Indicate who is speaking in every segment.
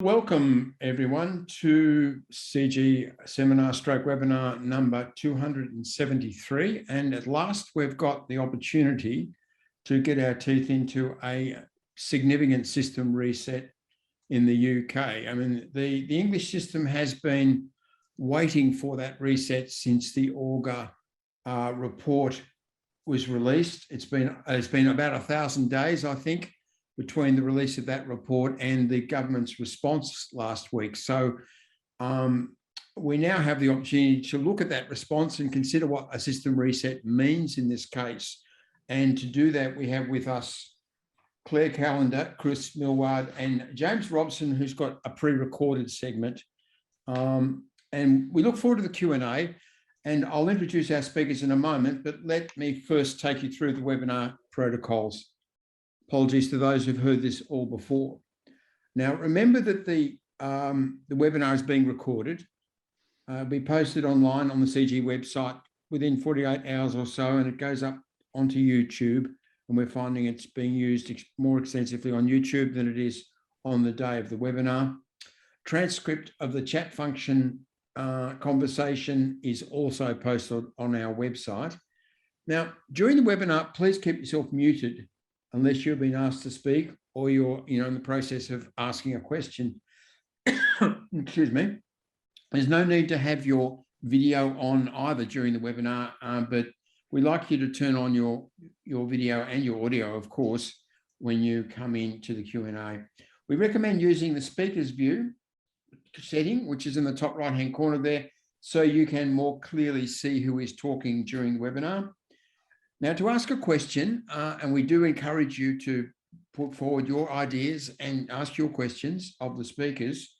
Speaker 1: Welcome everyone to CG seminar stroke webinar number 273, and at last we've got the opportunity to get our teeth into a significant system reset in the UK. I mean, the English system has been waiting for that reset since the Augur report was released. It's been about 1,000 days, I think, between the release of that report and the government's response last week. So we now have the opportunity to look at that response and consider what a system reset means in this case. And to do that, we have with us Claire Callender, Chris Millward, and James Robson, who's got a pre-recorded segment. And we look forward to the Q&A, and I'll introduce our speakers in a moment, but let me first take you through the webinar protocols. Apologies to those who've heard this all before. Now, remember that the webinar is being recorded. It'll be posted online on the CG website within 48 hours or so, and it goes up onto YouTube, and we're finding it's being used more extensively on YouTube than it is on the day of the webinar. Transcript of the chat function conversation is also posted on our website. Now, during the webinar, please keep yourself muted unless you've been asked to speak or you're in the process of asking a question. Excuse me. There's no need to have your video on either during the webinar, but we'd like you to turn on your video and your audio, of course, when you come into the Q&A. We recommend using the speaker's view setting, which is in the top right-hand corner there, so you can more clearly see who is talking during the webinar. Now, to ask a question, and we do encourage you to put forward your ideas and ask your questions of the speakers,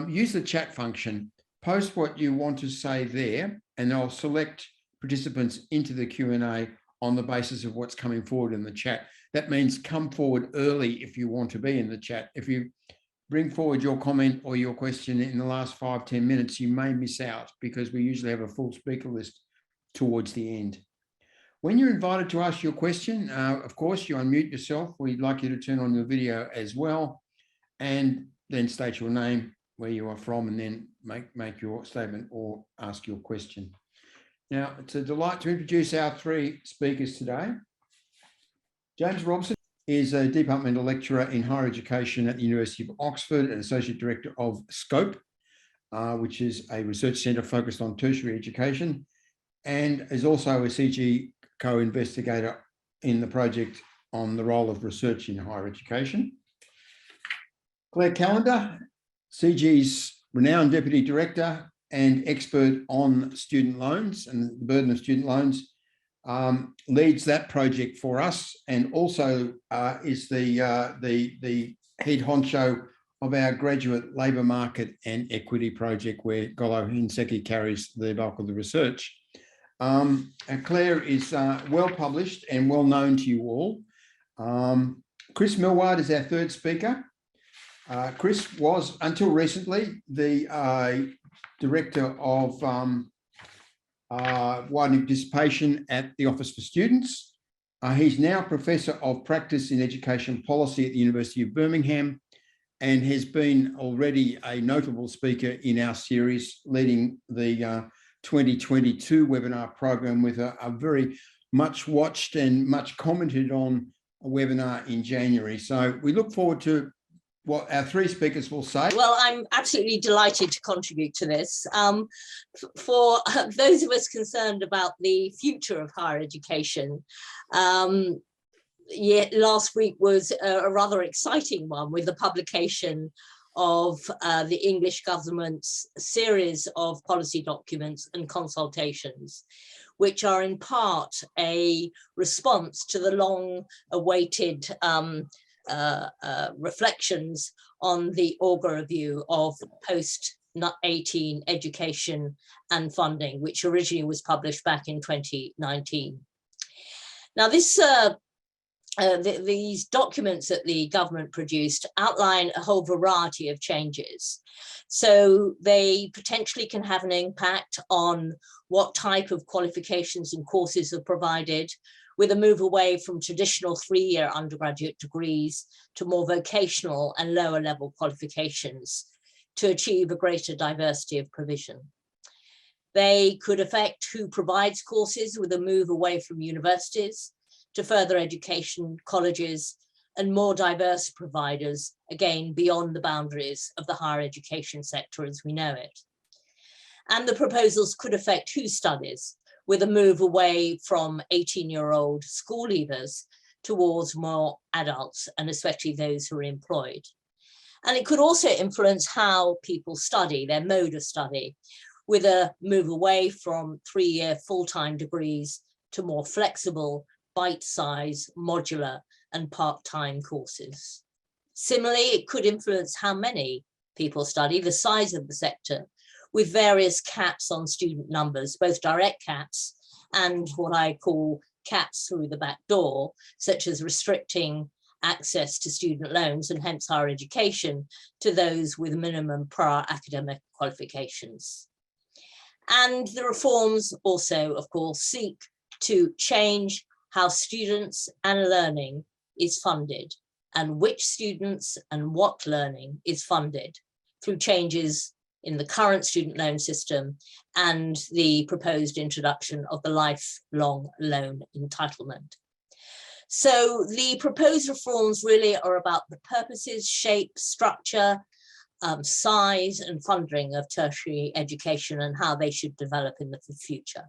Speaker 1: use the chat function, post what you want to say there, and I'll select participants into the Q&A on the basis of what's coming forward in the chat. That means come forward early if you want to be in the chat. If you bring forward your comment or your question in the last 5-10 minutes, you may miss out because we usually have a full speaker list towards the end. When you're invited to ask your question, of course, you unmute yourself. We'd like you to turn on your video as well, and then state your name, where you are from, and then make your statement or ask your question. Now, it's a delight to introduce our three speakers today. James Robson is a departmental lecturer in higher education at the University of Oxford and Associate Director of SCOPE, which is a research centre focused on tertiary education, and is also a CG co-investigator in the project on the role of research in higher education. Claire Callender, CG's renowned Deputy Director and expert on student loans and the burden of student loans, leads that project for us, and also is the head honcho of our graduate labour market and equity project, where Golo Hinseki carries the bulk of the research. Claire is well published and well known to you all. Chris Millward is our third speaker. Chris was, until recently, the Director of Widening Participation at the Office for Students. He's now Professor of Practice in Education Policy at the University of Birmingham, and has been already a notable speaker in our series, leading the 2022 webinar program with a very much watched and much commented on webinar in January. So we look forward to what our three speakers will say.
Speaker 2: Well, I'm absolutely delighted to contribute to this. For those of us concerned about the future of higher education, last week was a rather exciting one with the publication of the English government's series of policy documents and consultations, which are in part a response to the long-awaited reflections on the Augur review of post-18 education and funding, which originally was published back in 2019. Now, these documents that the government produced outline a whole variety of changes. So they potentially can have an impact on what type of qualifications and courses are provided, with a move away from traditional 3-year undergraduate degrees to more vocational and lower level qualifications to achieve a greater diversity of provision. They could affect who provides courses with a move away from universities to further education, colleges, and more diverse providers, again, beyond the boundaries of the higher education sector as we know it. And the proposals could affect who studies, with a move away from 18-year-old school leavers towards more adults, and especially those who are employed. And it could also influence how people study, their mode of study, with a move away from 3-year full-time degrees to more flexible, bite-sized, modular, and part-time courses. Similarly, it could influence how many people study, the size of the sector, with various caps on student numbers, both direct caps and what I call caps through the back door, such as restricting access to student loans and hence higher education to those with minimum prior academic qualifications. And the reforms also, of course, seek to change how students and learning is funded and which students and what learning is funded through changes in the current student loan system and the proposed introduction of the lifelong loan entitlement. So the proposed reforms really are about the purposes, shape, structure, size and funding of tertiary education and how they should develop in the future.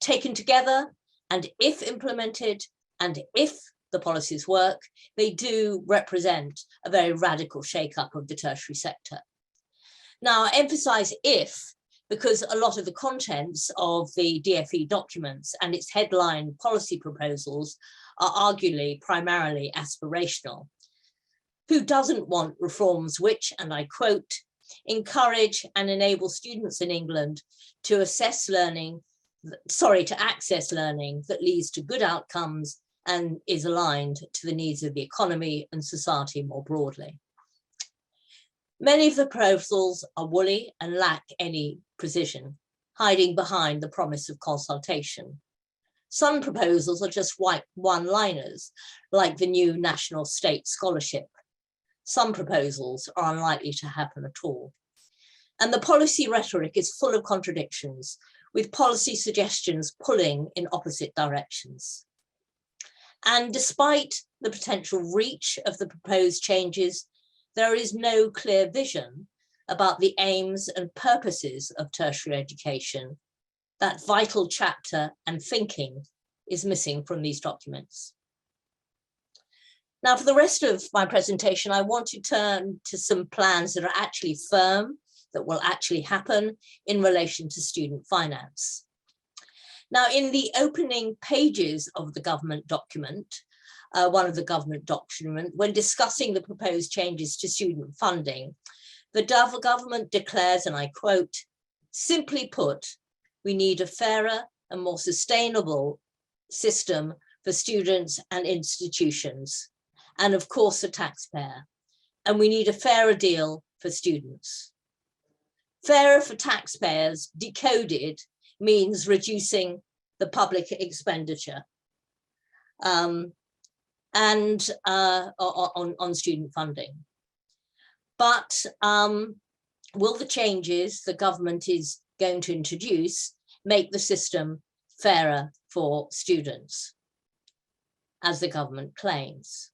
Speaker 2: Taken together, and if implemented, and if the policies work, they do represent a very radical shake-up of the tertiary sector. Now, I emphasize if, because a lot of the contents of the DFE documents and its headline policy proposals are arguably primarily aspirational. Who doesn't want reforms which, and I quote, encourage and enable students in England to access learning that leads to good outcomes and is aligned to the needs of the economy and society more broadly. Many of the proposals are woolly and lack any precision, hiding behind the promise of consultation. Some proposals are just one-liners, like the new National State Scholarship. Some proposals are unlikely to happen at all. And the policy rhetoric is full of contradictions, with policy suggestions pulling in opposite directions. And despite the potential reach of the proposed changes, there is no clear vision about the aims and purposes of tertiary education. That vital chapter and thinking is missing from these documents. Now, for the rest of my presentation, I want to turn to some plans that are actually firm, that will actually happen in relation to student finance. Now, in the opening pages of the government document, one of the government documents, when discussing the proposed changes to student funding, the government declares, and I quote, simply put, we need a fairer and more sustainable system for students and institutions, and of course the taxpayer, and we need a fairer deal for students. Fairer for taxpayers, decoded, means reducing the public expenditure on student funding. But will the changes the government is going to introduce make the system fairer for students, as the government claims?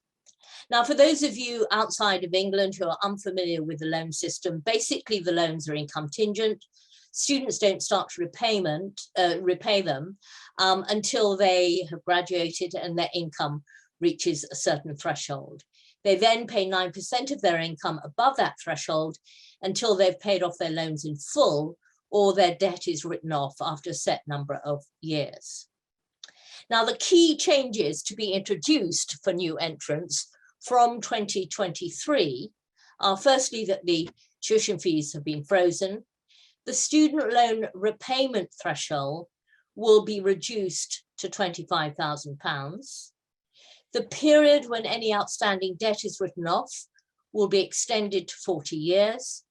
Speaker 2: Now, for those of you outside of England who are unfamiliar with the loan system, basically the loans are income contingent. Students don't start to repay them until they have graduated and their income reaches a certain threshold. They then pay 9% of their income above that threshold until they've paid off their loans in full, or their debt is written off after a set number of years. Now, the key changes to be introduced for new entrants from 2023 are firstly that the tuition fees have been frozen. The student loan repayment threshold will be reduced to £25,000. The period when any outstanding debt is written off will be extended to 40 years,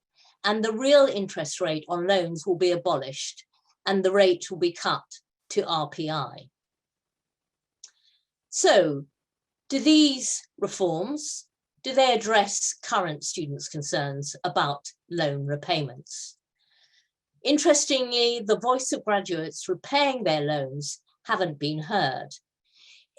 Speaker 2: and the real interest rate on loans will be abolished, and the rate will be cut to RPI. So, do these reforms, do they address current students' concerns about loan repayments? Interestingly, the voice of graduates repaying their loans haven't been heard.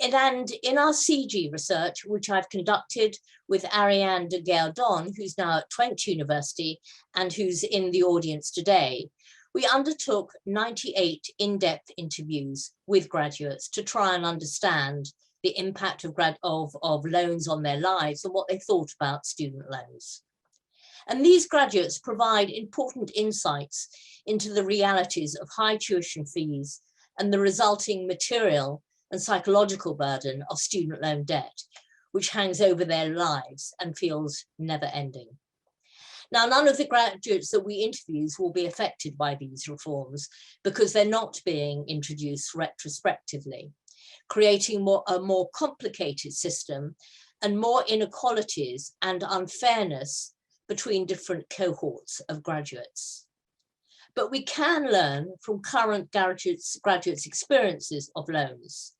Speaker 2: And in our CG research, which I've conducted with Ariane de Gerdon, who's now at Twente University and who's in the audience today, we undertook 98 in-depth interviews with graduates to try and understand the impact of loans on their lives and what they thought about student loans. And these graduates provide important insights into the realities of high tuition fees and the resulting material and psychological burden of student loan debt, which hangs over their lives and feels never ending. Now, none of the graduates that we interview will be affected by these reforms because they're not being introduced retrospectively, creating a more complicated system and more inequalities and unfairness between different cohorts of graduates. But we can learn from current graduates' experiences of loans.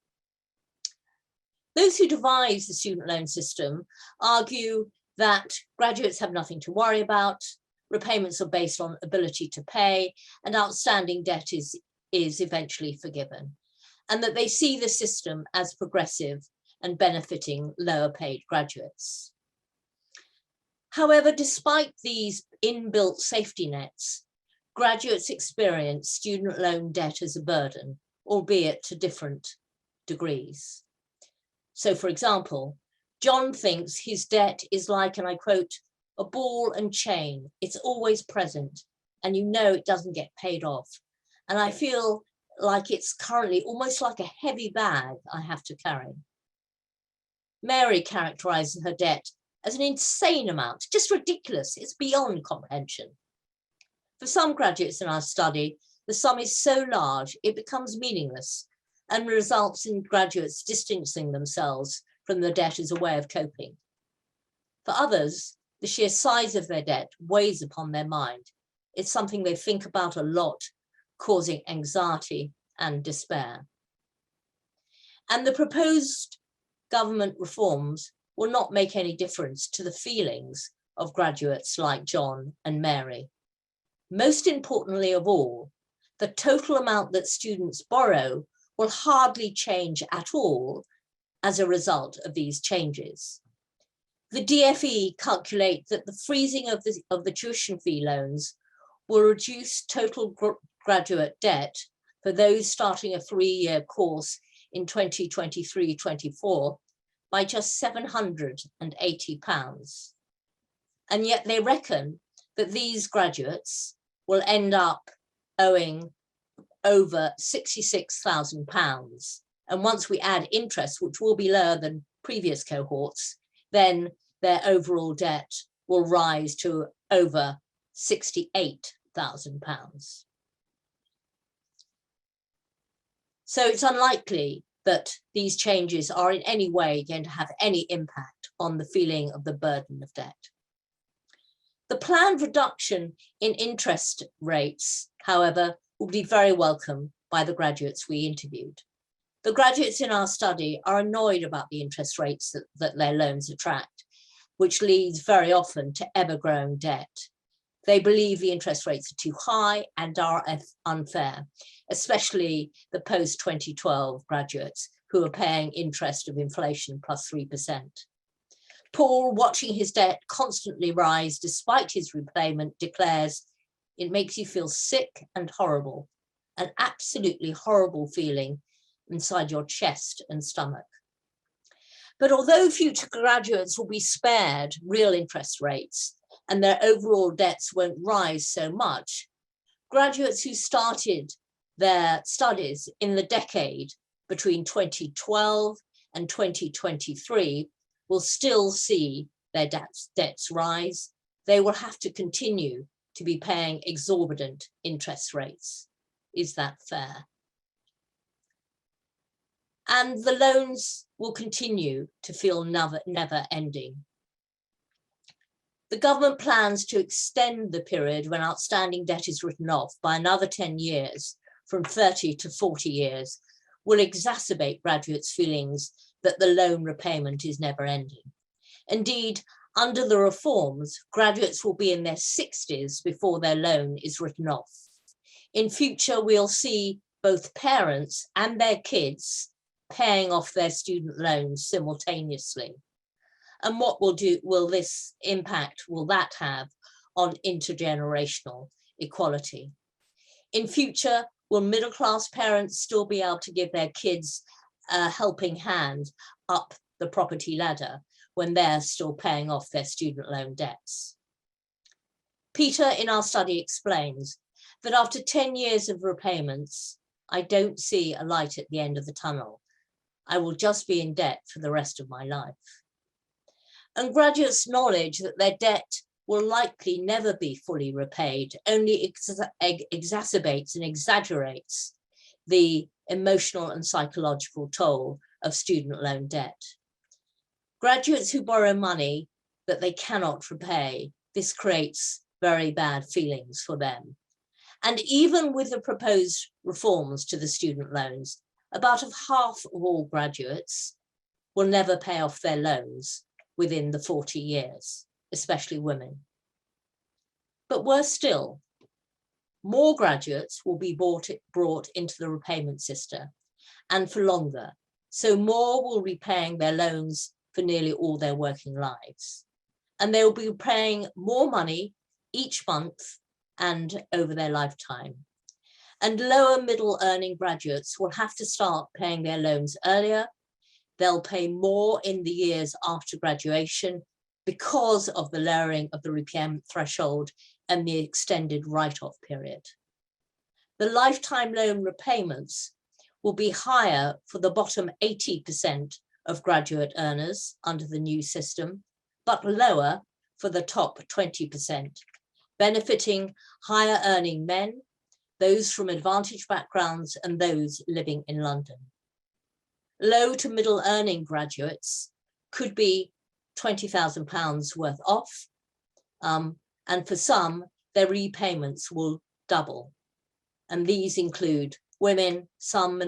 Speaker 2: Those who devise the student loan system argue that graduates have nothing to worry about, repayments are based on ability to pay, and outstanding debt is eventually forgiven, and that they see the system as progressive and benefiting lower paid graduates. However, despite these inbuilt safety nets, graduates experience student loan debt as a burden, albeit to different degrees. So, for example, John thinks his debt is like, and I quote, a ball and chain. It's always present, and you know it doesn't get paid off. And I feel like it's currently almost like a heavy bag I have to carry. Mary characterizes her debt as an insane amount, just ridiculous. It's beyond comprehension. For some graduates in our study, the sum is so large, it becomes meaningless and results in graduates distancing themselves from the debt as a way of coping. For others, the sheer size of their debt weighs upon their mind. It's something they think about a lot, causing anxiety and despair. And the proposed government reforms will not make any difference to the feelings of graduates like John and Mary. Most importantly of all, the total amount that students borrow will hardly change at all as a result of these changes. The DFE calculate that the freezing of the tuition fee loans will reduce total graduate debt for those starting a 3-year course in 2023-24 by just £780. And yet they reckon that these graduates will end up owing over £66,000. And once we add interest, which will be lower than previous cohorts, then their overall debt will rise to over £68,000. So it's unlikely that these changes are in any way going to have any impact on the feeling of the burden of debt. The planned reduction in interest rates, however, will be very welcome by the graduates we interviewed. The graduates in our study are annoyed about the interest rates that their loans attract, which leads very often to ever-growing debt. They believe the interest rates are too high and are unfair, especially the post-2012 graduates who are paying interest of inflation plus 3%. Paul, watching his debt constantly rise despite his repayment, declares, "It makes you feel sick and horrible, an absolutely horrible feeling inside your chest and stomach." But although future graduates will be spared real interest rates and their overall debts won't rise so much, graduates who started their studies in the decade between 2012 and 2023 will still see their debts rise. They will have to continue to be paying exorbitant interest rates. Is that fair? And the loans will continue to feel never ending. The government plans to extend the period when outstanding debt is written off by another 10 years, from 30 to 40 years, will exacerbate graduates' feelings that the loan repayment is never ending. Indeed, under the reforms, graduates will be in their 60s before their loan is written off. In future, we'll see both parents and their kids paying off their student loans simultaneously. And what will this impact will that have on intergenerational equality? In future, will middle-class parents still be able to give their kids a helping hand up the property ladder when they're still paying off their student loan debts? Peter, in our study, explains that after 10 years of repayments, I don't see a light at the end of the tunnel. I will just be in debt for the rest of my life. And graduates' knowledge that their debt will likely never be fully repaid only exacerbates and exaggerates the emotional and psychological toll of student loan debt. Graduates who borrow money that they cannot repay, this creates very bad feelings for them. And even with the proposed reforms to the student loans, about half of all graduates will never pay off their loans within the 40 years, especially women. But worse still, more graduates will be brought into the repayment system, and for longer. So more will be paying their loans for nearly all their working lives. And they will be paying more money each month and over their lifetime. And lower middle earning graduates will have to start paying their loans earlier. They'll pay more in the years after graduation because of the lowering of the repayment threshold and the extended write-off period. The lifetime loan repayments will be higher for the bottom 80% of graduate earners under the new system, but lower for the top 20%, benefiting higher earning men, those from advantaged backgrounds, and those living in London. Low to middle earning graduates could be £20,000 worth off, and for some, their repayments will double. And these include women, some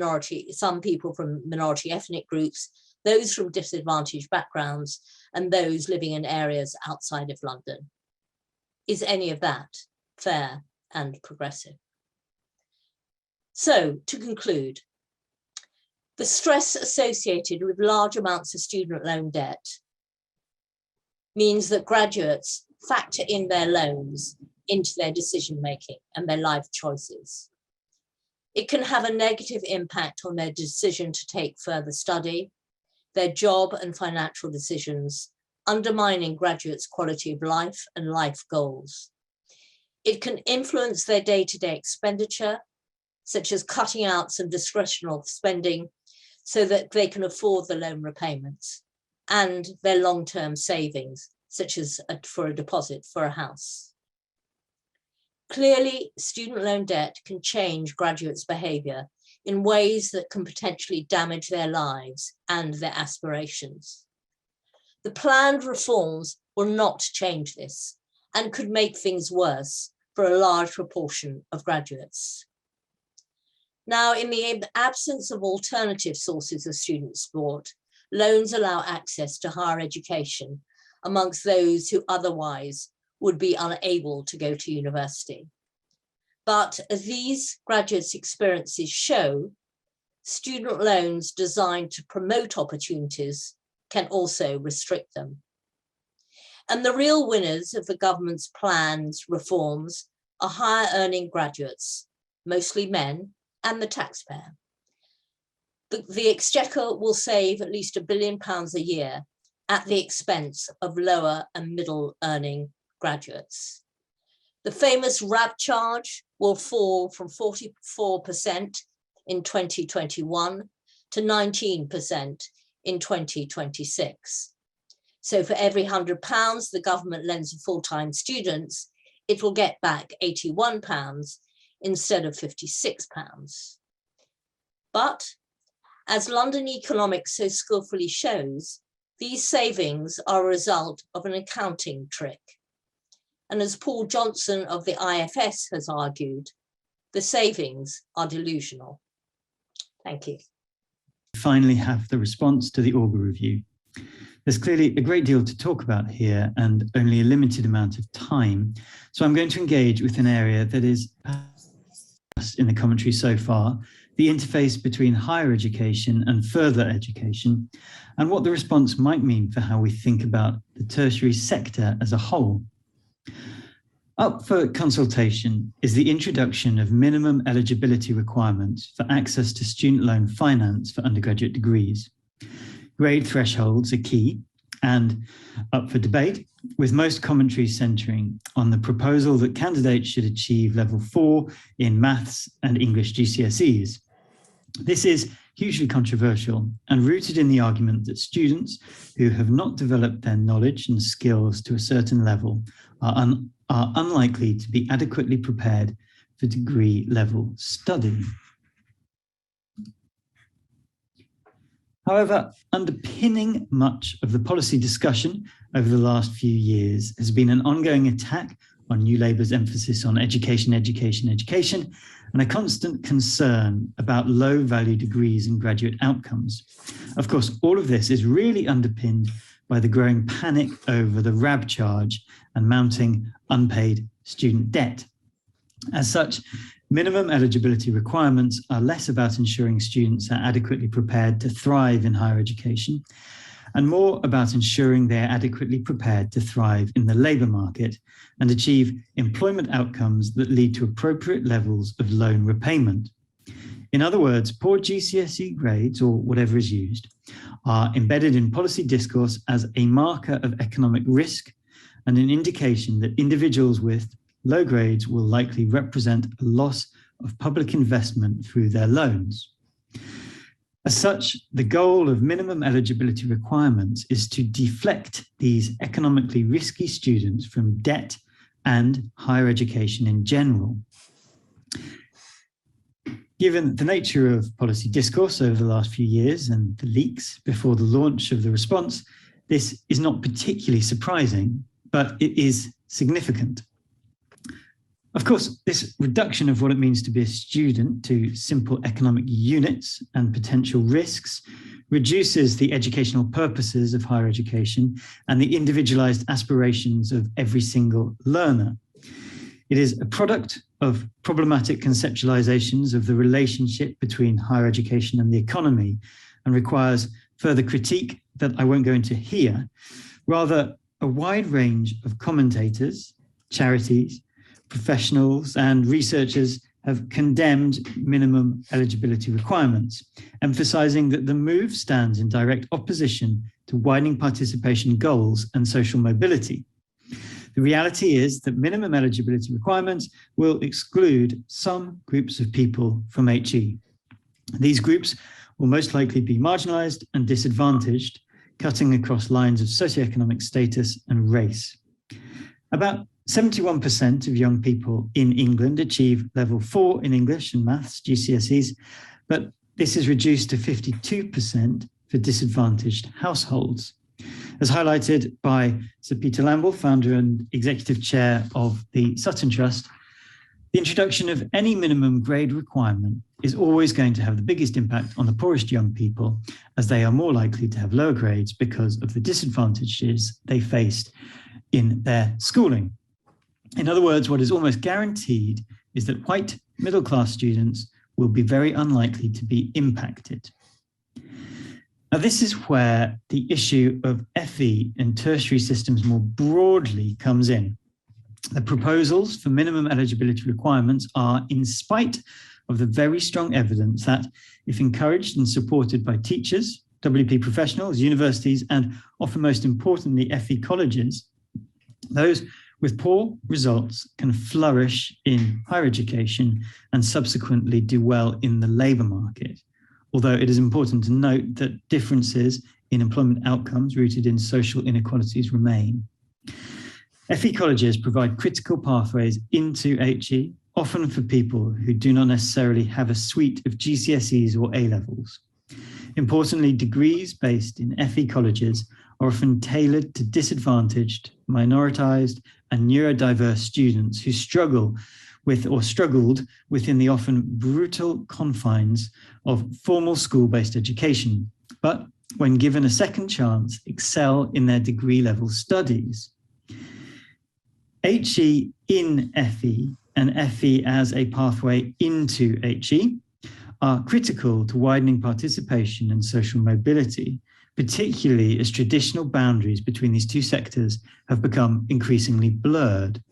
Speaker 2: people from minority ethnic groups, those from disadvantaged backgrounds, and those living in areas outside of London. Is any of that fair and progressive? So, to conclude, the stress associated with large amounts of student loan debt means that graduates factor in their loans into their decision-making and their life choices. It can have a negative impact on their decision to take further study, their job and financial decisions, undermining graduates' quality of life and life goals. It can influence their day-to-day expenditure, such as cutting out some discretionary spending so that they can afford the loan repayments, and their long-term savings, such as for a deposit for a house. Clearly, student loan debt can change graduates' behaviour in ways that can potentially damage their lives and their aspirations. The planned reforms will not change this and could make things worse for a large proportion of graduates. Now, in the absence of alternative sources of student support, loans allow access to higher education amongst those who otherwise would be unable to go to university. But as these graduates' experiences show, student loans designed to promote opportunities can also restrict them. And the real winners of the government's plans reforms are higher earning graduates, mostly men, and the taxpayer. The Exchequer will save at least £1 billion a year at the expense of lower and middle earning graduates. The famous RAB charge will fall from 44% in 2021 to 19% in 2026. So for every £100 the government lends to full-time students, it will get back £81 instead of £56. But as London economics so skillfully shows, these savings are a result of an accounting trick. And as Paul Johnson of the IFS has argued, the savings are delusional. Thank you.
Speaker 3: finally have the response to the Augur review. There's clearly a great deal to talk about here and only a limited amount of time, so I'm going to engage with an area that is in the commentary so far, the interface between higher education and further education, and what the response might mean for how we think about the tertiary sector as a whole. Up for consultation is the introduction of minimum eligibility requirements for access to student loan finance for undergraduate degrees. Grade thresholds are key and up for debate, with most commentaries centering on the proposal that candidates should achieve level 4 in maths and English GCSEs. This is hugely controversial and rooted in the argument that students who have not developed their knowledge and skills to a certain level are unlikely to be adequately prepared for degree level study. However, underpinning much of the policy discussion over the last few years has been an ongoing attack on New Labour's emphasis on education, education, education, and a constant concern about low-value degrees and graduate outcomes. Of course, all of this is really underpinned by the growing panic over the RAB charge and mounting unpaid student debt. As such, minimum eligibility requirements are less about ensuring students are adequately prepared to thrive in higher education and more about ensuring they are adequately prepared to thrive in the labour market and achieve employment outcomes that lead to appropriate levels of loan repayment. In other words, poor GCSE grades, or whatever is used, are embedded in policy discourse as a marker of economic risk and an indication that individuals with low grades will likely represent a loss of public investment through their loans. As such, the goal of minimum eligibility requirements is to deflect these economically risky students from debt and higher education in general. Given the nature of policy discourse over the last few years and the leaks before the launch of the response, this is not particularly surprising, but it is significant. Of course, this reduction of what it means to be a student to simple economic units and potential risks reduces the educational purposes of higher education and the individualized aspirations of every single learner. It is a product of problematic conceptualizations of the relationship between higher education and the economy and requires further critique that I won't go into here. Rather, a wide range of commentators, charities, professionals and researchers have condemned minimum eligibility requirements, emphasizing that the move stands in direct opposition to widening participation goals and social mobility. The reality is that minimum eligibility requirements will exclude some groups of people from HE. These groups will most likely be marginalized and disadvantaged, cutting across lines of socioeconomic status and race. About 71% of young people in England achieve level 4 in English and maths GCSEs, but this is reduced to 52% for disadvantaged households. As highlighted by Sir Peter Lamble, founder and executive chair of the Sutton Trust, the introduction of any minimum grade requirement is always going to have the biggest impact on the poorest young people, as they are more likely to have lower grades because of the disadvantages they faced in their schooling. In other words, what is almost guaranteed is that white middle-class students will be very unlikely to be impacted. Now, this is where the issue of FE and tertiary systems more broadly comes in. The proposals for minimum eligibility requirements are, in spite of the very strong evidence that, if encouraged and supported by teachers, WP professionals, universities, and often most importantly, FE colleges, those with poor results can flourish in higher education and subsequently do well in the labour market. Although it is important to note that differences in employment outcomes rooted in social inequalities remain. FE colleges provide critical pathways into HE, often for people who do not necessarily have a suite of GCSEs or A-levels. Importantly, degrees based in FE colleges are often tailored to disadvantaged, minoritized, and neurodiverse students who struggle with or struggled within the often brutal confines of formal school-based education, but when given a second chance, excel in their degree level studies. HE in FE and FE as a pathway into HE are critical to widening participation and social mobility, particularly as traditional boundaries between these two sectors have become increasingly blurred.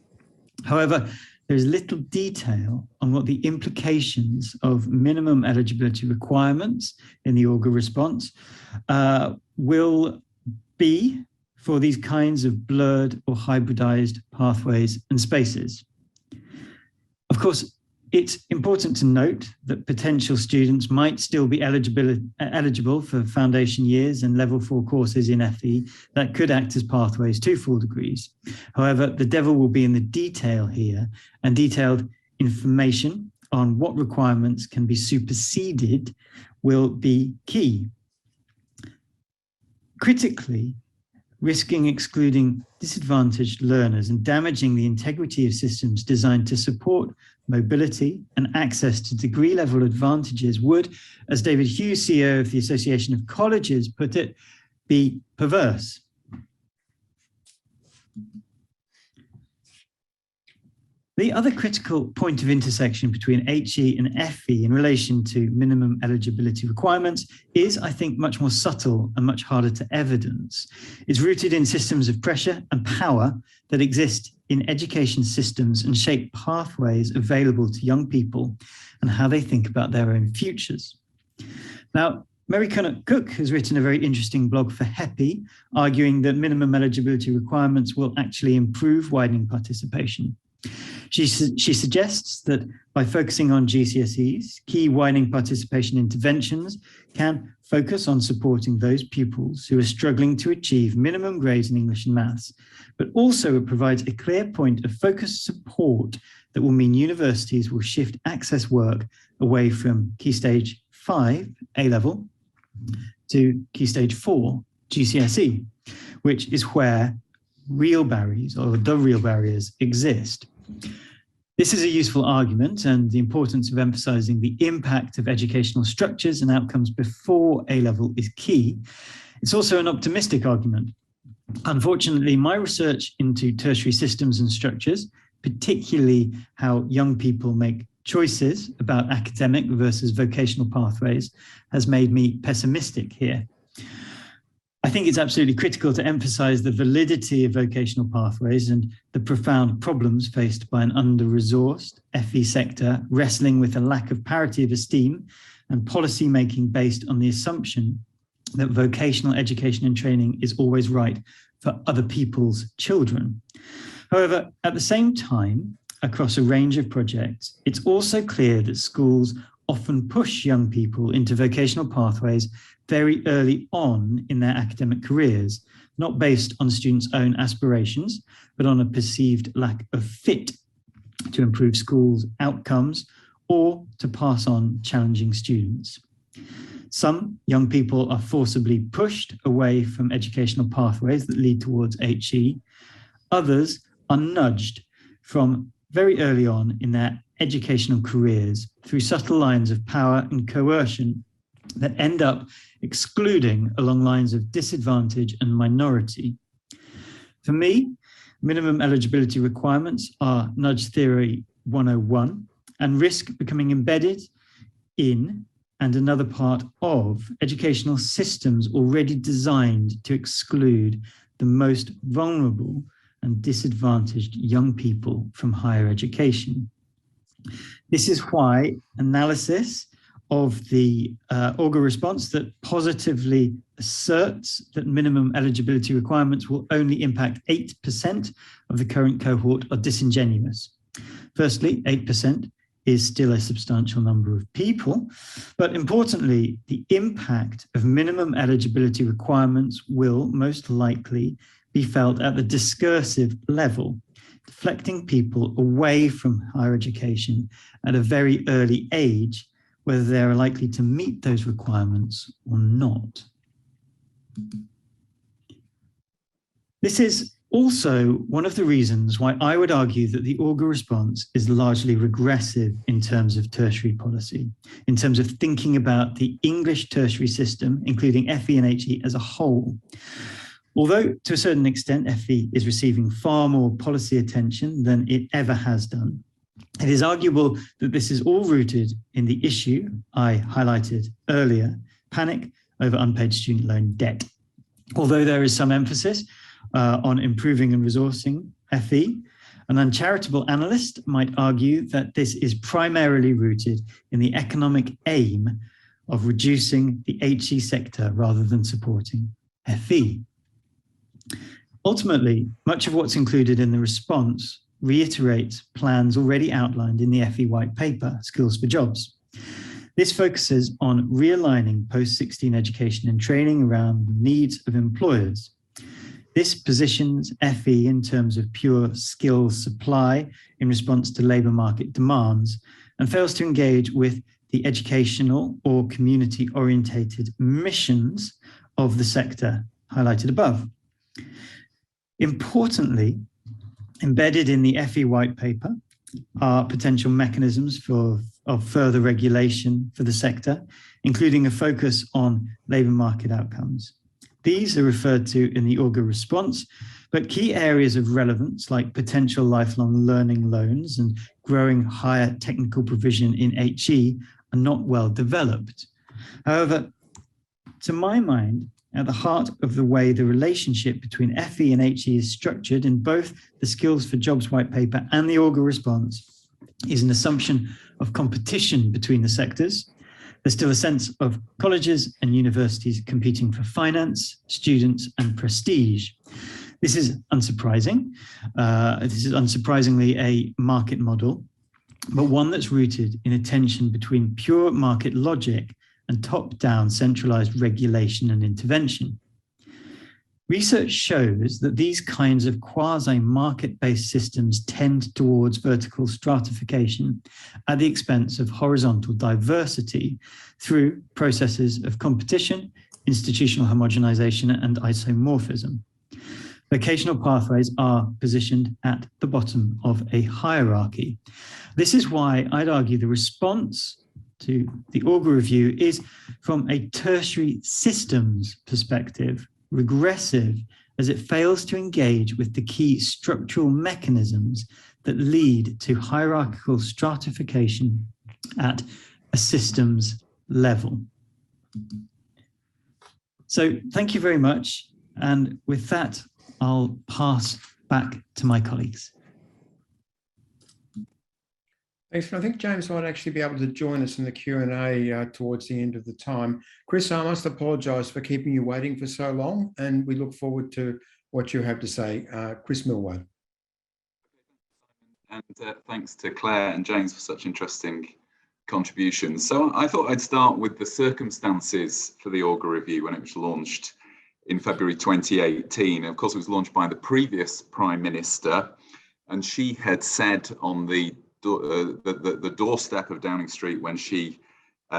Speaker 3: However, there is little detail on what the implications of minimum eligibility requirements in the Augur response will be for these kinds of blurred or hybridized pathways and spaces. Of course, it's important to note that potential students might still be eligible for foundation years and level 4 courses in FE that could act as pathways to full degrees. However, the devil will be in the detail here, and detailed information on what requirements can be superseded will be key. Critically, risking excluding disadvantaged learners and damaging the integrity of systems designed to support mobility and access to degree level advantages would, as David Hughes, CEO of the Association of Colleges, put it, be perverse. The other critical point of intersection between HE and FE in relation to minimum eligibility requirements is, I think, much more subtle and much harder to evidence. It's rooted in systems of pressure and power that exist in education systems and shape pathways available to young people and how they think about their own futures. Now, Mary Cook has written a very interesting blog for HEPI, arguing that minimum eligibility requirements will actually improve widening participation. She suggests that by focusing on GCSEs, key widening participation interventions can focus on supporting those pupils who are struggling to achieve minimum grades in English and maths, but also it provides a clear point of focused support that will mean universities will shift access work away from Key Stage 5, A-level, to Key Stage 4, GCSE, which is where real barriers or the real barriers exist. This is a useful argument, and the importance of emphasizing the impact of educational structures and outcomes before A-level is key. It's also an optimistic argument. Unfortunately, my research into tertiary systems and structures, particularly how young people make choices about academic versus vocational pathways, has made me pessimistic here. I think it's absolutely critical to emphasize the validity of vocational pathways and the profound problems faced by an under-resourced FE sector wrestling with a lack of parity of esteem and policy making based on the assumption that vocational education and training is always right for other people's children. However, at the same time, across a range of projects, it's also clear that schools often push young people into vocational pathways very early on in their academic careers, not based on students' own aspirations, but on a perceived lack of fit to improve schools' outcomes or to pass on challenging students. Some young people are forcibly pushed away from educational pathways that lead towards HE. Others are nudged from very early on in their educational careers through subtle lines of power and coercion that end up excluding along lines of disadvantage and minority. For me, minimum eligibility requirements are nudge theory 101 and risk becoming embedded in and another part of educational systems already designed to exclude the most vulnerable and disadvantaged young people from higher education. This is why analysis of the Augur response that positively asserts that minimum eligibility requirements will only impact 8% of the current cohort are disingenuous. Firstly, 8% is still a substantial number of people, but importantly, the impact of minimum eligibility requirements will most likely be felt at the discursive level, deflecting people away from higher education at a very early age, whether they're likely to meet those requirements or not. This is also one of the reasons why I would argue that the Auger response is largely regressive in terms of tertiary policy, in terms of thinking about the English tertiary system, including FE and HE as a whole. Although to a certain extent, FE is receiving far more policy attention than it ever has done, it is arguable that this is all rooted in the issue I highlighted earlier, panic over unpaid student loan debt. Although there is some emphasis on improving and resourcing FE, an uncharitable analyst might argue that this is primarily rooted in the economic aim of reducing the HE sector rather than supporting FE. Ultimately, much of what's included in the response reiterates plans already outlined in the FE white paper, Skills for Jobs. This focuses on realigning post-16 education and training around the needs of employers. This positions FE in terms of pure skills supply in response to labour market demands and fails to engage with the educational or community-orientated missions of the sector highlighted above. Importantly, embedded in the FE white paper are potential mechanisms of further regulation for the sector, including a focus on labour market outcomes. These are referred to in the Auger response, but key areas of relevance like potential lifelong learning loans and growing higher technical provision in HE are not well developed. However, to my mind, at the heart of the way the relationship between FE and HE is structured in both the Skills for Jobs white paper and the Auger response is an assumption of competition between the sectors. There's still a sense of colleges and universities competing for finance, students, and prestige. This is unsurprising. This is unsurprisingly a market model, but one that's rooted in a tension between pure market logic and top-down centralized regulation and intervention. Research shows that these kinds of quasi-market-based systems tend towards vertical stratification at the expense of horizontal diversity through processes of competition, institutional homogenization, and isomorphism. Vocational pathways are positioned at the bottom of a hierarchy. This is why I'd argue the response to the Auger review is, from a tertiary systems perspective, regressive, as it fails to engage with the key structural mechanisms that lead to hierarchical stratification at a systems level. So thank you very much. And with that, I'll pass back to my colleagues.
Speaker 1: Thanks. I think James might actually be able to join us in the Q&A towards the end of the time. Chris, I must apologise for keeping you waiting for so long, and we look forward to what you have to say. Chris Millward.
Speaker 4: And thanks to Claire and James for such interesting contributions. So I thought I'd start with the circumstances for the Auger review when it was launched in February 2018. Of course, it was launched by the previous Prime Minister, and she had said on the doorstep of Downing Street when she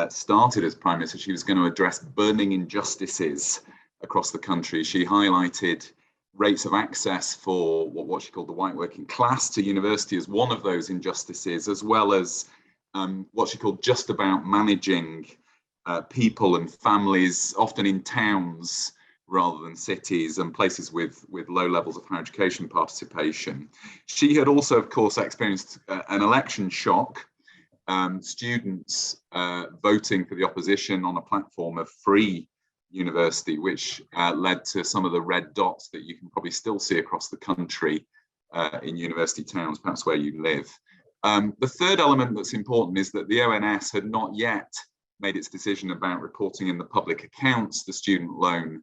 Speaker 4: started as Prime Minister, she was going to address burning injustices across the country. She highlighted rates of access for what she called the white working class to university as one of those injustices, as well as what she called just about managing people and families, often in towns rather than cities, and places with low levels of higher education participation. She had also, of course, experienced an election shock, students voting for the opposition on a platform of free university, which led to some of the red dots that you can probably still see across the country in university towns, perhaps where you live. The third element that's important is that the ONS had not yet made its decision about reporting in the public accounts the student loan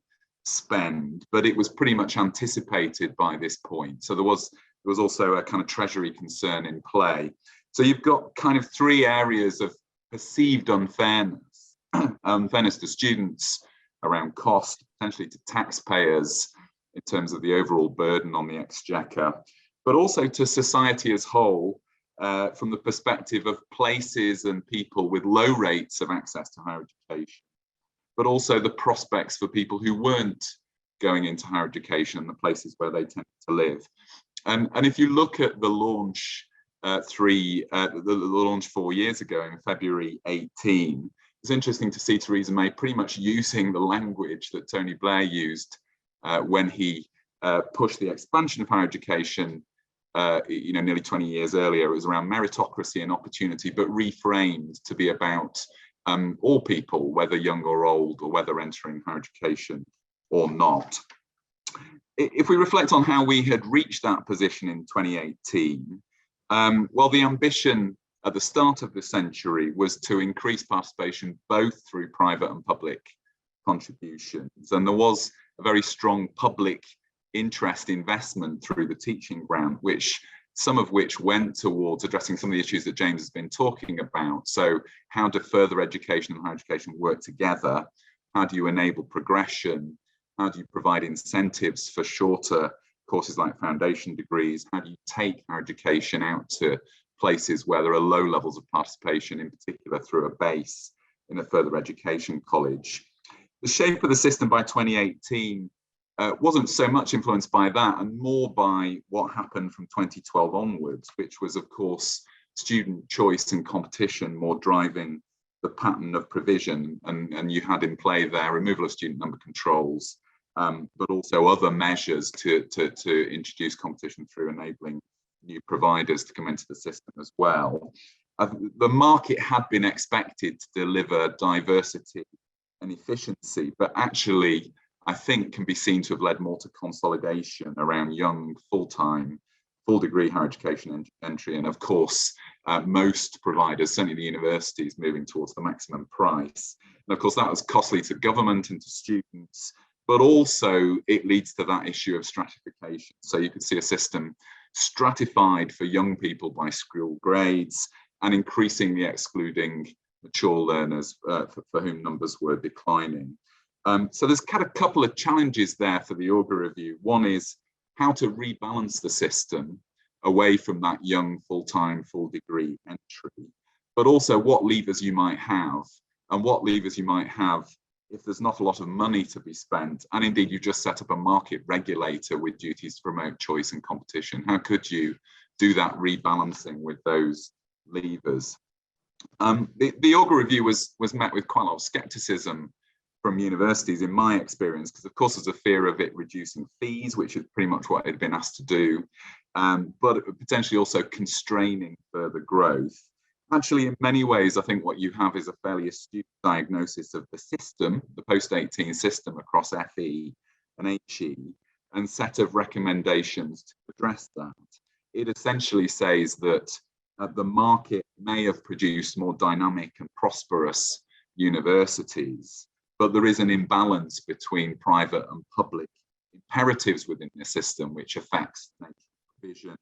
Speaker 4: spend, but it was pretty much anticipated by this point. So there was also a kind of treasury concern in play. So you've got kind of three areas of perceived unfairness, unfairness to students around cost, potentially to taxpayers in terms of the overall burden on the exchequer, but also to society as whole from the perspective of places and people with low rates of access to higher education, but also the prospects for people who weren't going into higher education and the places where they tend to live. And if you look at the launch the launch 4 years ago in February 18, it's interesting to see Theresa May pretty much using the language that Tony Blair used when he pushed the expansion of higher education, nearly 20 years earlier. It was around meritocracy and opportunity, but reframed to be about all people, whether young or old, or whether entering higher education or not. If we reflect on how we had reached that position in 2018, well, the ambition at the start of the century was to increase participation both through private and public contributions. And there was a very strong public interest investment through the teaching grant, some of which went towards addressing some of the issues that James has been talking about. So how do further education and higher education work together? How do you enable progression? How do you provide incentives for shorter courses like foundation degrees? How do you take higher education out to places where there are low levels of participation, in particular through a base in a further education college? The shape of the system by 2018 wasn't so much influenced by that, and more by what happened from 2012 onwards, which was, of course, student choice and competition more driving the pattern of provision. And you had in play there removal of student number controls, but also other measures to introduce competition through enabling new providers to come into the system as well. The market had been expected to deliver diversity and efficiency, but actually, I think can be seen to have led more to consolidation around young, full-time, full degree higher education entry. And of course, most providers, certainly the universities, moving towards the maximum price. And of course, that was costly to government and to students, but also it leads to that issue of stratification. So you could see a system stratified for young people by school grades and increasingly excluding mature learners for whom numbers were declining. So there's kind of a couple of challenges there for the Augur Review. One is how to rebalance the system away from that young, full-time, full degree entry, but also what levers you might have, and what levers you might have if there's not a lot of money to be spent, and indeed you just set up a market regulator with duties to promote choice and competition. How could you do that rebalancing with those levers? The Augur Review was met with quite a lot of skepticism from universities, in my experience, because of course there's a fear of it reducing fees, which is pretty much what it had been asked to do, but potentially also constraining further growth. Actually, in many ways, I think what you have is a fairly astute diagnosis of the system, the post-18 system across FE and HE, and set of recommendations to address that. It essentially says that the market may have produced more dynamic and prosperous universities, but there is an imbalance between private and public imperatives within the system, which affects provision,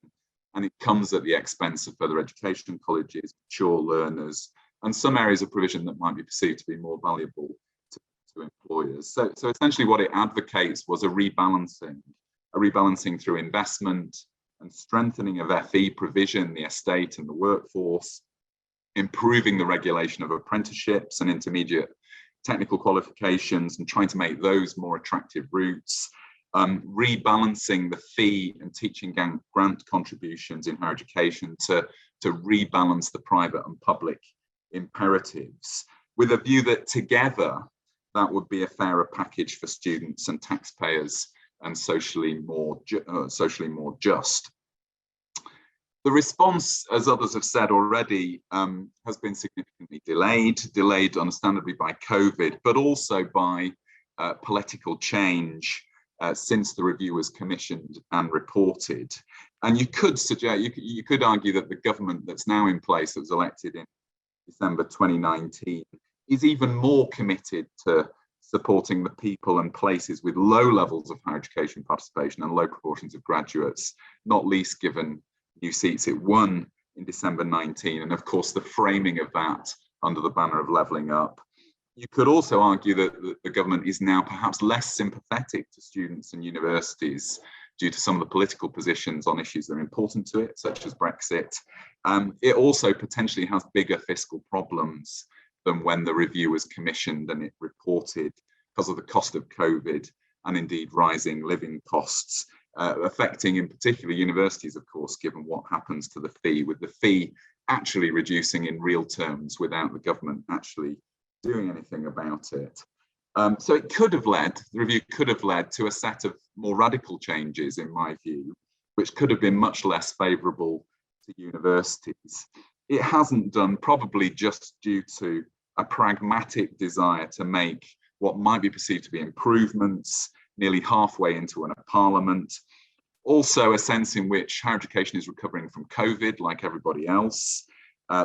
Speaker 4: and it comes at the expense of further education colleges, mature learners, and some areas of provision that might be perceived to be more valuable to employers. So essentially what it advocates was a rebalancing through investment and strengthening of FE provision, the estate and the workforce, improving the regulation of apprenticeships and intermediate technical qualifications and trying to make those more attractive routes, rebalancing the fee and teaching grant contributions in higher education to rebalance the private and public imperatives, with a view that together that would be a fairer package for students and taxpayers and socially more just. The response, as others have said already, has been significantly delayed understandably by COVID, but also by political change since the review was commissioned and reported. And you could suggest, you could argue that the government that's now in place, that was elected in December 2019, is even more committed to supporting the people and places with low levels of higher education participation and low proportions of graduates, not least given new seats it won in December 19, and of course the framing of that under the banner of levelling up. You could also argue that the government is now perhaps less sympathetic to students and universities due to some of the political positions on issues that are important to it, such as Brexit. It also potentially has bigger fiscal problems than when the review was commissioned and it reported because of the cost of COVID and indeed rising living costs, affecting in particular universities, of course, given what happens to the fee, with the fee actually reducing in real terms without the government actually doing anything about it. So it could have led, the review could have led to a set of more radical changes, in my view, which could have been much less favourable to universities. It hasn't done, probably just due to a pragmatic desire to make what might be perceived to be improvements nearly halfway into a parliament. Also a sense in which higher education is recovering from COVID like everybody else.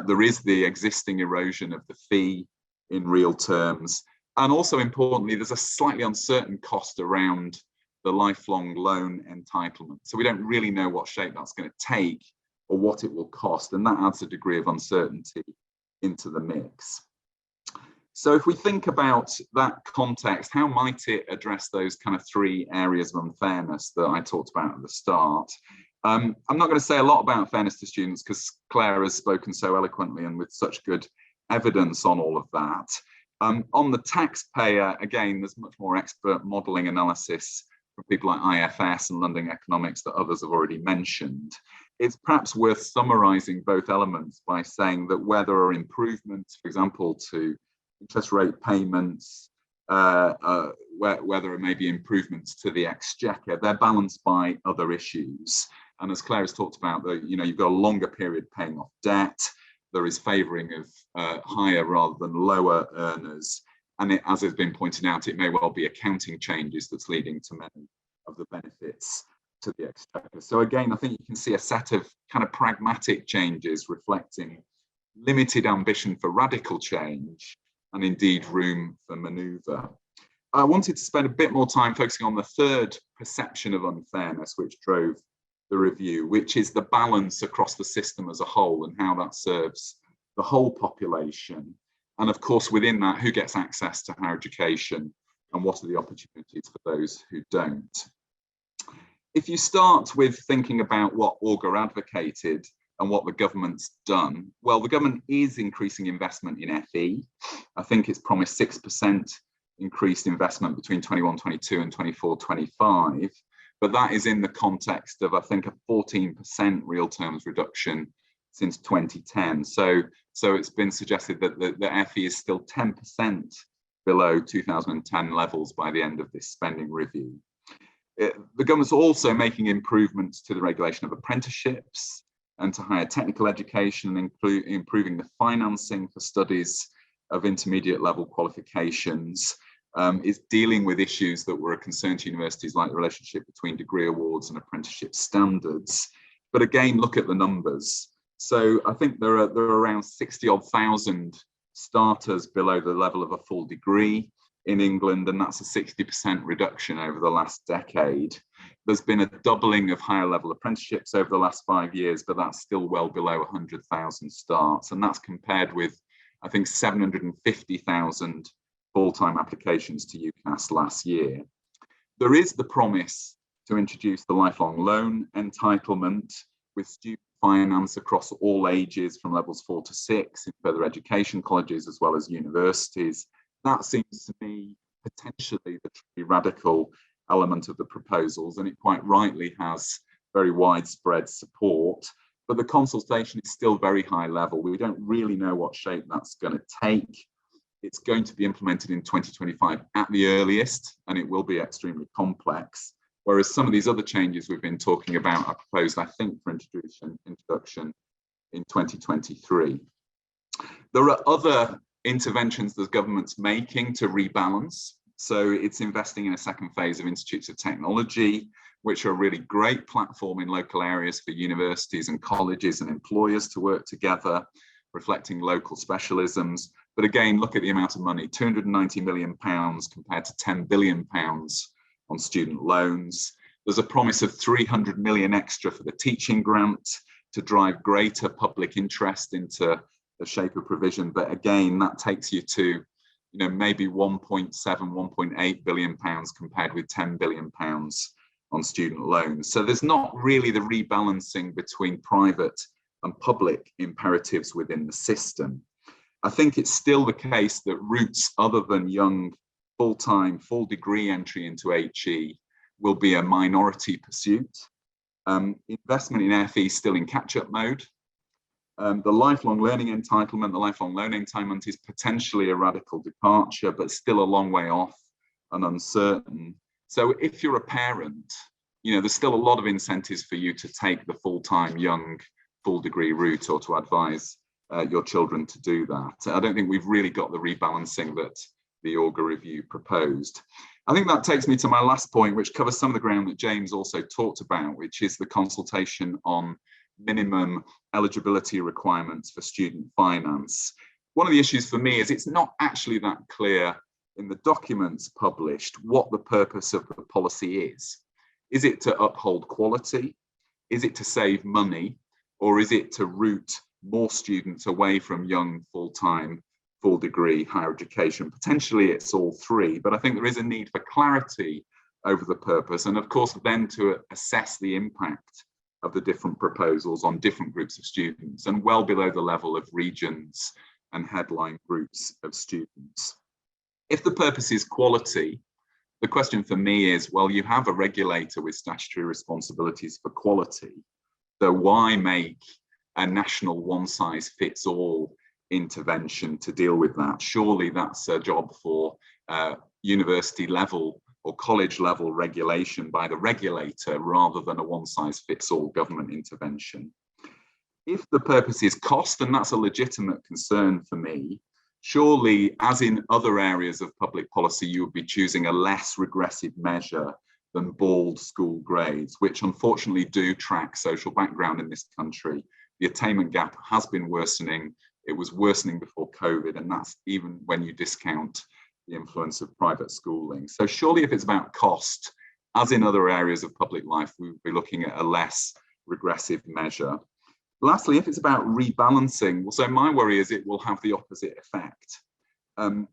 Speaker 4: There is the existing erosion of the fee in real terms. And also importantly, there's a slightly uncertain cost around the lifelong loan entitlement. So we don't really know what shape that's going to take or what it will cost. And that adds a degree of uncertainty into the mix. So if we think about that context, how might it address those kind of three areas of unfairness that I talked about at the start? I'm not going to say a lot about fairness to students because Claire has spoken so eloquently and with such good evidence on all of that. On the taxpayer, again, there's much more expert modelling analysis from people like IFS and London Economics that others have already mentioned. It's perhaps worth summarising both elements by saying that where there are improvements, for example, to interest rate payments, where there may be improvements to the exchequer, they're balanced by other issues. And as Claire has talked about, you've got a longer period paying off debt. There is favouring of higher rather than lower earners. And as has been pointed out, it may well be accounting changes that's leading to many of the benefits to the exchequer. So again, I think you can see a set of kind of pragmatic changes reflecting limited ambition for radical change and indeed room for manoeuvre. I wanted to spend a bit more time focusing on the third perception of unfairness, which drove the review, which is the balance across the system as a whole and how that serves the whole population. And of course, within that, who gets access to higher education and what are the opportunities for those who don't. If you start with thinking about what Augur advocated and what the government's done, well, the government is increasing investment in FE. I think it's promised 6% increased investment between 21-22 and 24-25. But that is in the context of, I think, a 14% real terms reduction since 2010. So it's been suggested that the FE is still 10% below 2010 levels by the end of this spending review. The government's also making improvements to the regulation of apprenticeships and to higher technical education, and improving the financing for studies of intermediate level qualifications. Is dealing with issues that were a concern to universities, like the relationship between degree awards and apprenticeship standards. But again, look at the numbers. So I think there are around 60,000 starters below the level of a full degree in England, and that's a 60% reduction over the last decade. There's been a doubling of higher level apprenticeships over the last 5 years, but that's still well below 100,000 starts. And that's compared with, I think, 750,000 full-time applications to UCAS last year. There is the promise to introduce the lifelong loan entitlement with student finance across all ages from levels 4 to 6 in further education colleges as well as universities. That seems to me potentially the truly radical element of the proposals, and it quite rightly has very widespread support. But the consultation is still very high level. We don't really know what shape that's going to take. It's going to be implemented in 2025 at the earliest, and it will be extremely complex. Whereas some of these other changes we've been talking about are proposed, I think, for introduction in 2023. There are other interventions the government's making to rebalance. So it's investing in a second phase of institutes of technology, which are a really great platform in local areas for universities and colleges and employers to work together, reflecting local specialisms. But again, look at the amount of money, £290 million compared to £10 billion on student loans. There's a promise of 300 million extra for the teaching grant to drive greater public interest into the shape of provision. But again, that takes you to, maybe 1.7, 1.8 billion pounds compared with 10 billion pounds on student loans. So there's not really the rebalancing between private and public imperatives within the system. I think it's still the case that routes other than young full-time, full degree entry into HE will be a minority pursuit. Investment in FE still in catch-up mode. The lifelong learning entitlement, the lifelong loan entitlement is potentially a radical departure, but still a long way off and uncertain. So if you're a parent, you know, there's still a lot of incentives for you to take the full-time young full degree route or to advise your children to do that. I don't think we've really got the rebalancing that the Auger review proposed. I think that takes me to my last point, which covers some of the ground that James also talked about, which is the consultation on minimum eligibility requirements for student finance. One of the issues for me is it's not actually that clear in the documents published what the purpose of the policy is. Is it to uphold quality? Is it to save money? Or is it to route more students away from young full-time, full degree higher education? Potentially it's all three, but I think there is a need for clarity over the purpose, and of course then to assess the impact of the different proposals on different groups of students and well below the level of regions and headline groups of students. If the purpose is quality, the question for me is, well, you have a regulator with statutory responsibilities for quality, so why make a national one-size-fits-all intervention to deal with that? Surely that's a job for university level or college level regulation by the regulator rather than a one-size-fits-all government intervention. If the purpose is cost, and that's a legitimate concern for me, surely, as in other areas of public policy, you would be choosing a less regressive measure than bald school grades, which unfortunately do track social background in this country. The attainment gap has been worsening. It was worsening before COVID, and that's even when you discount the influence of private schooling. So surely if it's about cost, as in other areas of public life, we would be looking at a less regressive measure. Lastly, if it's about rebalancing, well, so my worry is it will have the opposite effect.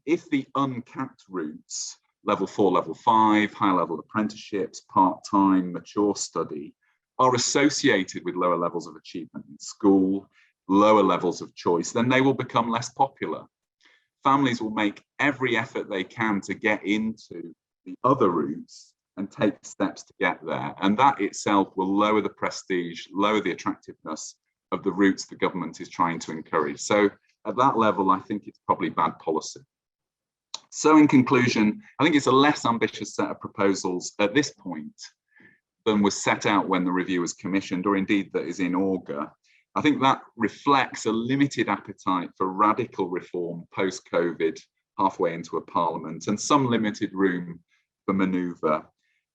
Speaker 4: If the uncapped routes, level 4, level 5, high level apprenticeships, part-time, mature study, are associated with lower levels of achievement in school, lower levels of choice, then they will become less popular. Families will make every effort they can to get into the other routes and take steps to get there. And that itself will lower the prestige, lower the attractiveness of the routes the government is trying to encourage. So at that level, I think it's probably bad policy. So in conclusion, I think it's a less ambitious set of proposals at this point than was set out when the review was commissioned, or indeed that is in Auger. I think that reflects a limited appetite for radical reform post-COVID, halfway into a parliament, and some limited room for manoeuvre.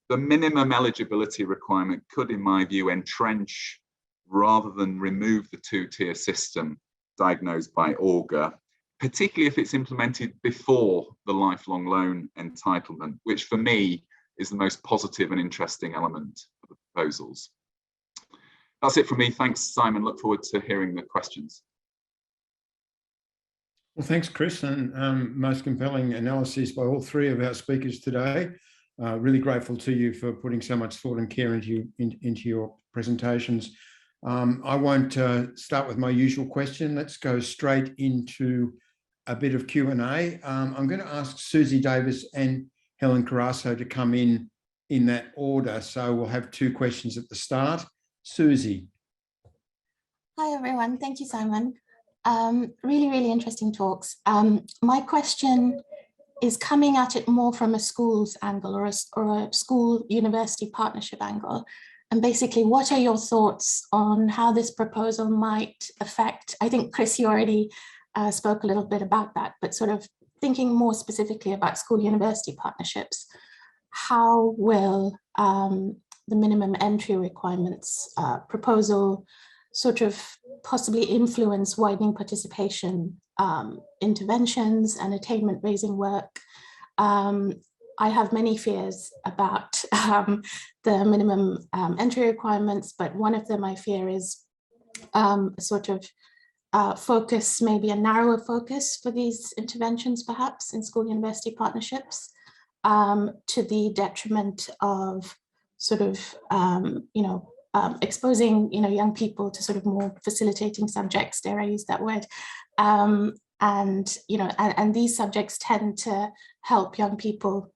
Speaker 4: The minimum eligibility requirement could, in my view, entrench rather than remove the two-tier system diagnosed by Auger, particularly if it's implemented before the lifelong loan entitlement, which for me is the most positive and interesting element of the proposals. That's it from me. Thanks, Simon. Look forward to hearing the questions.
Speaker 1: Well, thanks, Chris, and most compelling analysis by all three of our speakers today. Really grateful to you for putting so much thought and care into your presentations. I won't start with my usual question. Let's go straight into a bit of Q&A. I'm going to ask Susie Davis and Helen Carasso to come in that order. So we'll have two questions at the start. Susie.
Speaker 5: Hi, everyone. Thank you, Simon. Really interesting talks. My question is coming at it more from a schools angle or a school-university partnership angle. And basically, what are your thoughts on how this proposal might affect, I think, Chris, you already spoke a little bit about that, but sort of thinking more specifically about school-university partnerships, how will the minimum entry requirements proposal sort of possibly influence widening participation interventions and attainment raising work? I have many fears about the minimum entry requirements, but one of them I fear is sort of focus, maybe a narrower focus for these interventions, perhaps in school-university partnerships, to the detriment of sort of, exposing, young people to sort of more facilitating subjects, dare I use that word, And, you know, and these subjects tend to help young people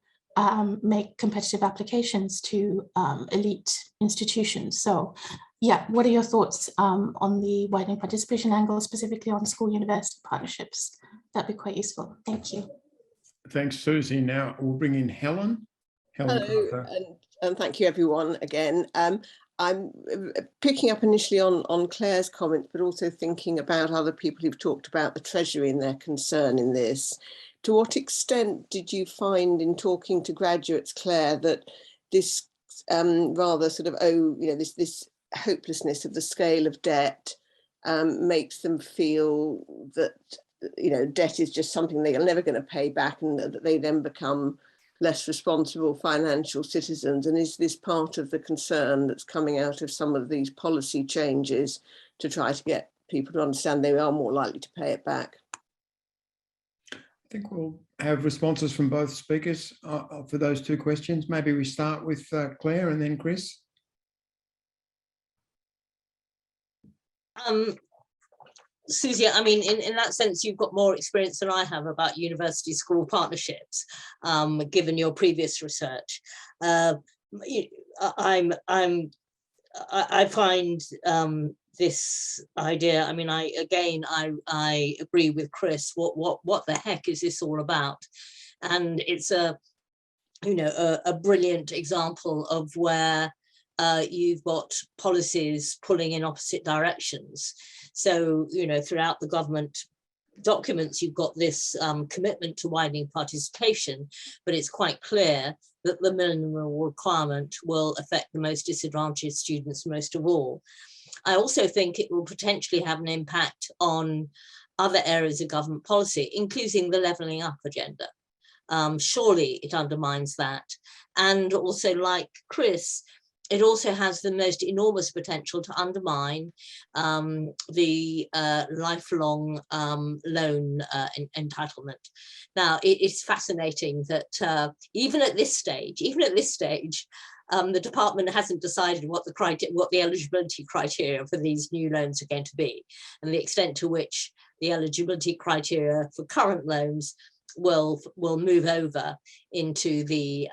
Speaker 5: make competitive applications to elite institutions. So yeah, what are your thoughts on the widening participation angle, specifically on school-university partnerships? That'd be quite useful. Thank you.
Speaker 1: Thanks, Susie. Now we'll bring in Helen.
Speaker 6: Hello, and thank you everyone again. I'm picking up initially on Claire's comments, but also thinking about other people who've talked about the Treasury and their concern in this. To what extent did you find in talking to graduates, Claire, that this rather sort of, this hopelessness of the scale of debt makes them feel that, debt is just something they are never going to pay back, and that they then become less responsible financial citizens? And is this part of the concern that's coming out of some of these policy changes to try to get people to understand they are more likely to pay it back?
Speaker 1: I think we'll have responses from both speakers for those two questions. Maybe we start with Claire and then Chris.
Speaker 2: Susie, I mean, in that sense, you've got more experience than I have about university school partnerships, given your previous research. I find this idea, I mean, I agree with Chris. What the heck is this all about? And it's a brilliant example of where you've got policies pulling in opposite directions. So, throughout the government documents, you've got this commitment to widening participation, but it's quite clear that the minimum requirement will affect the most disadvantaged students most of all. I also think it will potentially have an impact on other areas of government policy, including the levelling up agenda. Surely it undermines that. And also, like Chris, it also has the most enormous potential to undermine the lifelong loan entitlement. Now, it's fascinating that even at this stage, the department hasn't decided what the eligibility criteria for these new loans are going to be, and the extent to which the eligibility criteria for current loans will move over into the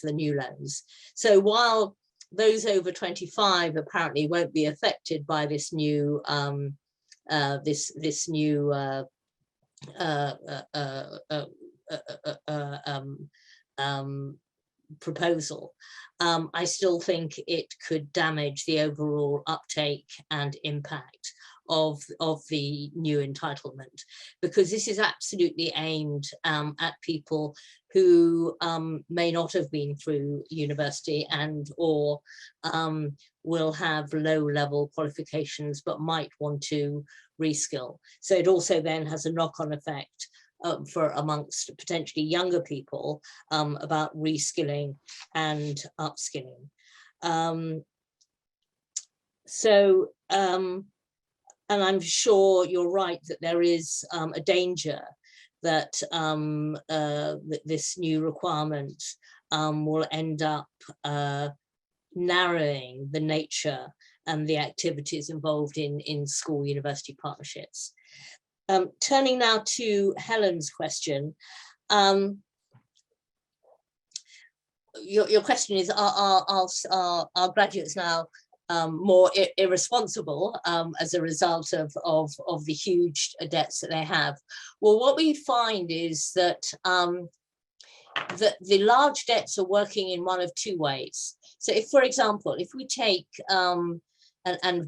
Speaker 2: new loans. So while those over 25 apparently won't be affected by this new proposal, I still think it could damage the overall uptake and impact of the new entitlement, because this is absolutely aimed at people who may not have been through university or will have low-level qualifications but might want to reskill. So it also then has a knock-on effect for amongst potentially younger people about reskilling and upskilling. And I'm sure you're right that there is a danger that this new requirement will end up narrowing the nature and the activities involved in school-university partnerships. Turning now to Helen's question, your question is, are graduates now more irresponsible as a result of the huge debts that they have? Well, what we find is that the large debts are working in one of two ways. So if, for example, if we take and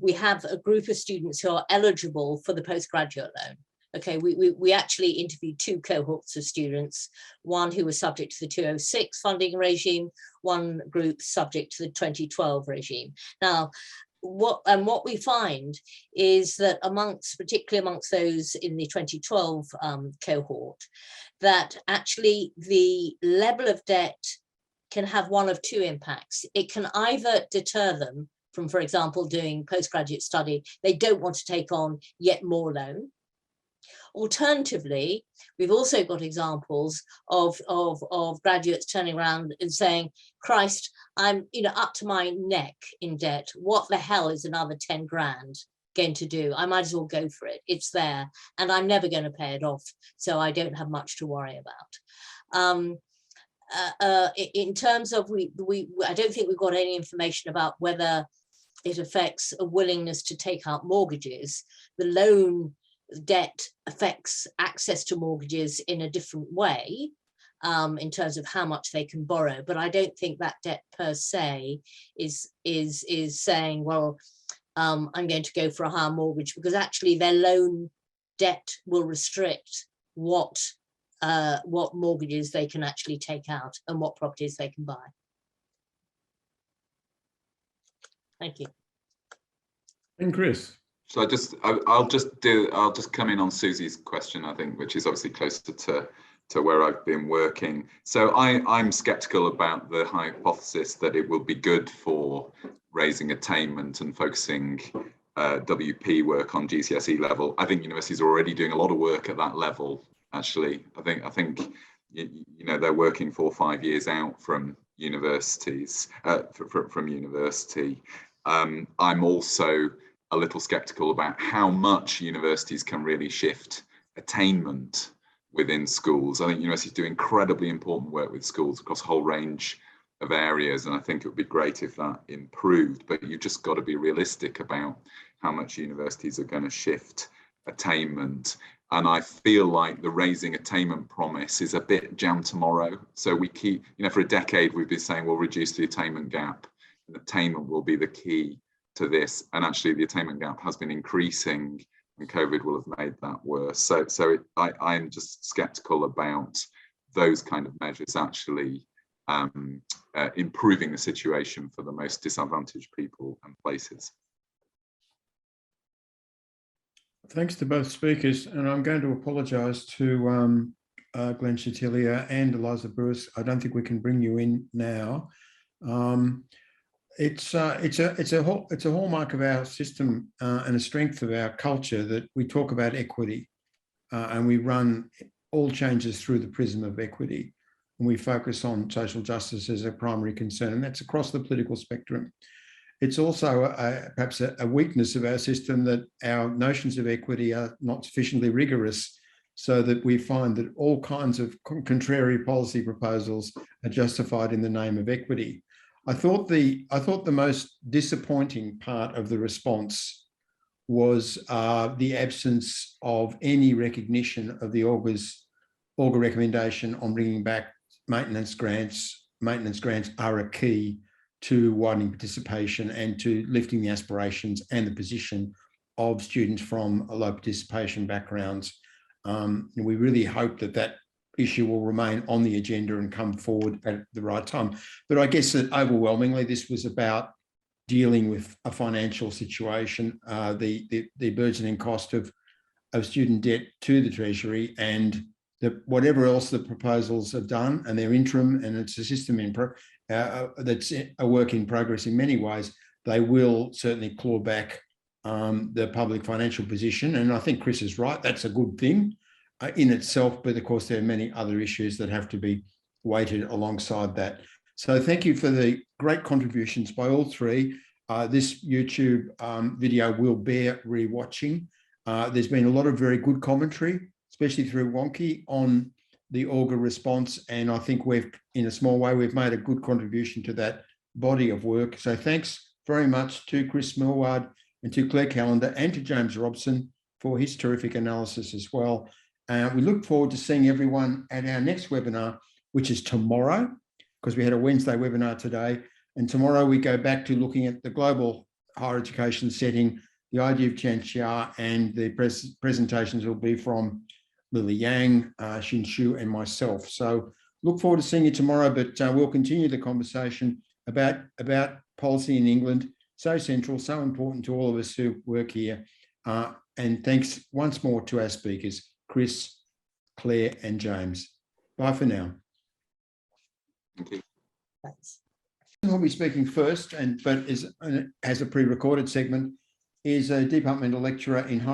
Speaker 2: we have a group of students who are eligible for the postgraduate loan. Okay, we actually interviewed two cohorts of students, one who was subject to the 2006 funding regime, one group subject to the 2012 regime. Now, what we find is that particularly amongst those in the 2012 cohort, that actually the level of debt can have one of two impacts. It can either deter them from, for example, doing postgraduate study. They don't want to take on yet more loan. Alternatively, we've also got examples of graduates turning around and saying, Christ, I'm up to my neck in debt. What the hell is another 10 grand? going to do? I might as well go for it. It's there, and I'm never going to pay it off, so I don't have much to worry about. In terms of I don't think we've got any information about whether it affects a willingness to take out mortgages. The loan debt affects access to mortgages in a different way, in terms of how much they can borrow. But I don't think that debt per se is saying, well, I'm going to go for a higher mortgage, because actually their loan debt will restrict what mortgages they can actually take out and what properties they can buy. Thank you.
Speaker 1: And Chris.
Speaker 4: So I'll just come in on Susie's question, I think, which is obviously closer to where I've been working. So I'm skeptical about the hypothesis that it will be good for raising attainment and focusing WP work on GCSE level. I think universities are already doing a lot of work at that level. Actually, I think you know, they're working 4 or 5 years out from universities, from university. I'm also a little skeptical about how much universities can really shift attainment within schools. I think universities do incredibly important work with schools across a whole range of areas, and I think it would be great if that improved, but you just got to be realistic about how much universities are going to shift attainment. And I feel like the raising attainment promise is a bit jam tomorrow. So we keep, you know, for a decade we've been saying we'll reduce the attainment gap, and attainment will be the key to this. And actually the attainment gap has been increasing, and COVID will have made that worse. So I'm just skeptical about those kind of measures actually improving the situation for the most disadvantaged people and places.
Speaker 1: Thanks to both speakers, and I'm going to apologise to Glenn Chatilia and Eliza Bruce. I don't think we can bring you in now. It's a hallmark of our system and a strength of our culture that we talk about equity, and we run all changes through the prism of equity, and we focus on social justice as a primary concern, and that's across the political spectrum. It's also perhaps a weakness of our system that our notions of equity are not sufficiently rigorous, so that we find that all kinds of contrary policy proposals are justified in the name of equity. I thought the most disappointing part of the response was the absence of any recognition of the Augur recommendation on bringing back maintenance grants. Maintenance grants are a key to widening participation and to lifting the aspirations and the position of students from low participation backgrounds. We really hope that that issue will remain on the agenda and come forward at the right time. But I guess that overwhelmingly this was about dealing with a financial situation, the burgeoning cost of student debt to the Treasury, and whatever else the proposals have done, and they're interim, and it's a system that's a work in progress in many ways. They will certainly claw back the public financial position, and I think Chris is right. That's a good thing in itself, but of course there are many other issues that have to be weighted alongside that. So thank you for the great contributions by all three. This YouTube video will bear rewatching. There's been a lot of very good commentary, especially through Wonky, on the Augur response, and I think we've, in a small way, we've made a good contribution to that body of work. So thanks very much to Chris Millward and to Claire Callender and to James Robson for his terrific analysis as well. We look forward to seeing everyone at our next webinar, which is tomorrow, because we had a Wednesday webinar today, and tomorrow we go back to looking at the global higher education setting, the idea of Chanxia, and the presentations will be from Lily Yang, Xin Shu, and myself. So look forward to seeing you tomorrow, but we'll continue the conversation about policy in England. So central, so important to all of us who work here. And thanks once more to our speakers, Chris, Claire, and James. Bye for now.
Speaker 4: Thank you.
Speaker 2: Thanks.
Speaker 1: Who'll be speaking first, but has a pre-recorded segment, is a departmental lecturer in higher